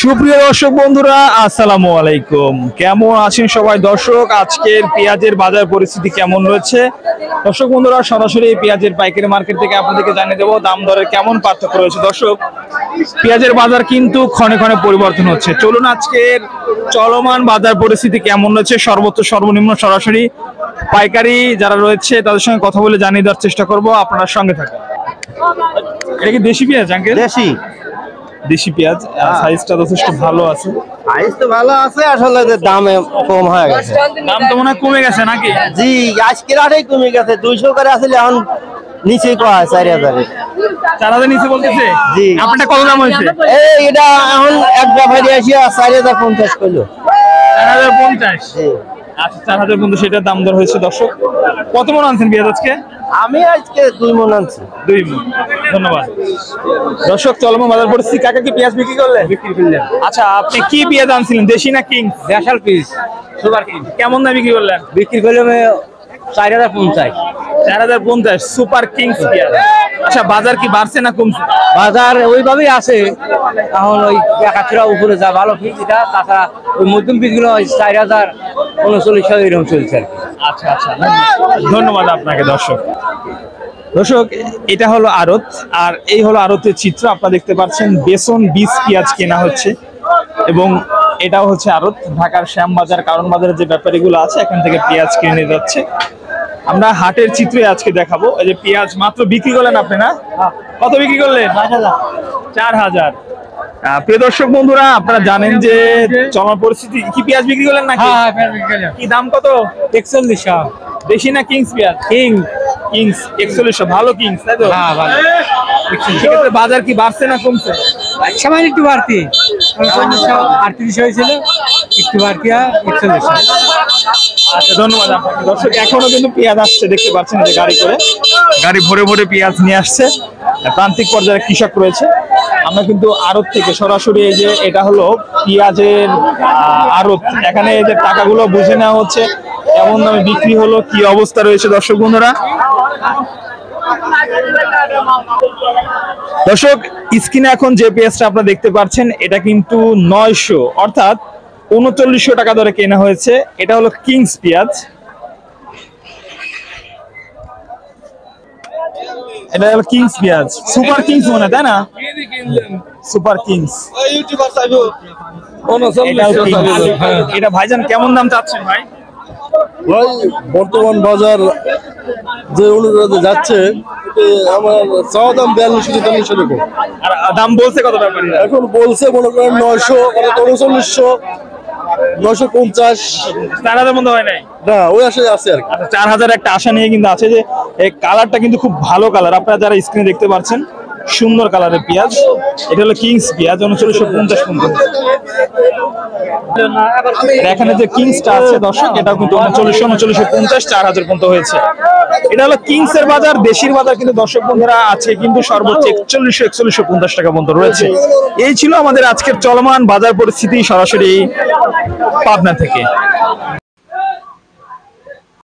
সুপ্রিয় দর্শক বন্ধুরা, আসসালামু আলাইকুম। কেমন আছেন সবাই দর্শক? আজকের পেঁয়াজের বাজার পরিস্থিতি কেমন রয়েছে দর্শক বন্ধুরা? সরাসরি পেঁয়াজের পাইকারি মার্কেট থেকে আপনাদেরকে জানিয়ে দেবো দাম দরের কেমন পার্থক্য রয়েছে। দর্শক, পেঁয়াজের বাজার কিন্তু ক্ষণে ক্ষণে পরিবর্তন হচ্ছে। চলুন আজকের চলমান বাজার পরিস্থিতি কেমন রয়েছে, সর্বোচ্চ সর্বনিম্ন সরাসরি পাইকারি যারা রয়েছে তাদের সঙ্গে কথা বলে জানিয়ে দেওয়ার চেষ্টা করব। আপনার সঙ্গে থাকুন। এটা কি দেশি পেঁয়াজ আঙ্কেল? দেশি পেঁয়াজ, সাইজটা যথেষ্ট ভালো আছে। সাইজ তো ভালো আছে, আসলে দামে কম হয়ে গেছে। দাম তো মনে হয় কমে গেছে নাকি? জি, আজকে রাতেই কমে গেছে। 200 করে আসলে এখন নিচে কয় 4000 4000 নিচে বলতেছে। জি, আপনারটা কত দাম হয়েছে? এই এটা এখন এক ব্যাপারী আসিয়া 4050 কইলো। 4050। আচ্ছা, 4050 সেটার দাম দর হয়েছে। দর্শক, কত মন আনছেন পেঁয়াজ আজকে? আমি আজকে 2 মণ আনছি। 2 মণ। ধন্যবাদ। দর্শক, চলমান বাজার পরিস্থিতি। কাকা কি পেঁয়াজ বিক্রি করলেন? বিক্রি করলেন। আচ্ছা, আপনি কি পেঁয়াজ আনছিলেন, দেশি না কিং? দেশাল পিস সুপার কিং। কেমন দাম বিক্রি করলেন? বিক্রি করলাম 4050। 4050 সুপার কিংস পেঁয়াজ। আচ্ছা, বাজার কি বাড়ছে না কমছে? বাজার ওইভাবেই আছে। এখন ওই 71 উপরে যা ভালো পিস, এটা তাছাড়া ওই মধ্যম পিস গুলো 4039 এরকম চলছে। আচ্ছা আচ্ছা, ধন্যবাদ আপনাকে। দর্শক, এটা হলো আড়ত, আর এই হলো আড়তের চিত্র। আপনারা দেখতে পাচ্ছেন বেসন বীজ পেঁয়াজ কেনা হচ্ছে, এবং এটাও হচ্ছে আড়ত। ঢাকার শ্যামবাজার, কারণ বাজারে যে ব্যাপারীগুলো আছে এখান থেকে পেঁয়াজ কিনে যাচ্ছে। আমরা হাটের চিত্রে আজকে দেখাবো। এই যে পেঁয়াজ মাত্র বিক্রি করলেন আপনি, না? কত বিক্রি করলেন? 4000। প্রিয় দর্শক বন্ধুরা, আপনারা জানেন যে চলমান পরিস্থিতি। কি পেঁয়াজ বিক্রি করলেন নাকি? কি দাম কত? 4100। দেশি না কিংস পেঁয়াজ? কিংস 4100। ভালো কিংস, তাই তো? হ্যাঁ, ভালো। সেক্ষেত্রে বাজার কি বাড়ছে না কমছে? সামান্য একটু বাড়তি। 38 হয়েছিল, একটু বাড়তি 4100। আচ্ছা, ধন্যবাদ আপনাকে। দর্শক, এখনো কিন্তু পেঁয়াজ আসছে, দেখতে পাচ্ছেন যে গাড়ি করে, গাড়ি ভরে ভরে পেঁয়াজ নিয়ে আসছে। প্রান্তিক পর্যায়ে কৃষক রয়েছে। আমরা কিন্তু আড়ত থেকে সরাসরি, এই যে এটা হলো পেঁয়াজের আড়ত, এখানে এই যে টাকাগুলো বুঝে নেওয়া হচ্ছে কেমন দামে বিক্রি হলো, কি অবস্থা রয়েছে। দর্শক বন্ধুরা, দর্শক স্ক্রিনে এখন যে পেঁয়াজটা আপনারা দেখতে পাচ্ছেন এটা কিন্তু 900 অর্থাৎ 3900 টাকা দরে কেনা হয়েছে। এটা হলো কিংস পেঁয়াজ। এটা হলো কিংস পেঁয়াজ, সুপার কিংস মনে, তাই না? Super kings. এটা ভাইজান কেমন দাম চাচ্ছেন ভাই? ভাই, বর্তমান বাজার যে অনুযায়ী যাচ্ছে, আমার চাওয়া দাম 4200 এরকম। আর দাম বলছে কত ব্যাপারে? এখন বলছে মনে করেন 900, 3900, 950। 4000 মধ্যে হয় নাই না, ওই আশায় আছে আর কি। আচ্ছা, 4000 একটা আশা নিয়ে কিন্তু আছে। যে এই কালারটা কিন্তু খুব ভালো কালার, আপনারা যারা স্ক্রিনে দেখতে পাচ্ছেন, সুন্দর কালারের পেঁয়াজ। এটা হলো কিংস পেঁয়াজ, 3950 পর্যন্ত। এখানে যে কিংসটা আছে দর্শক, এটাও কিন্তু 3950, 4000 পর্যন্ত হয়েছে। এটা হলো কিংস এর বাজার। দেশির বাজার কিন্তু দর্শক বন্ধুরা আছে কিন্তু সর্বোচ্চ 4150 টাকা পর্যন্ত রয়েছে। এই ছিল আমাদের আজকের চলমান বাজার পরিস্থিতি, সরাসরি পাবনা থেকে।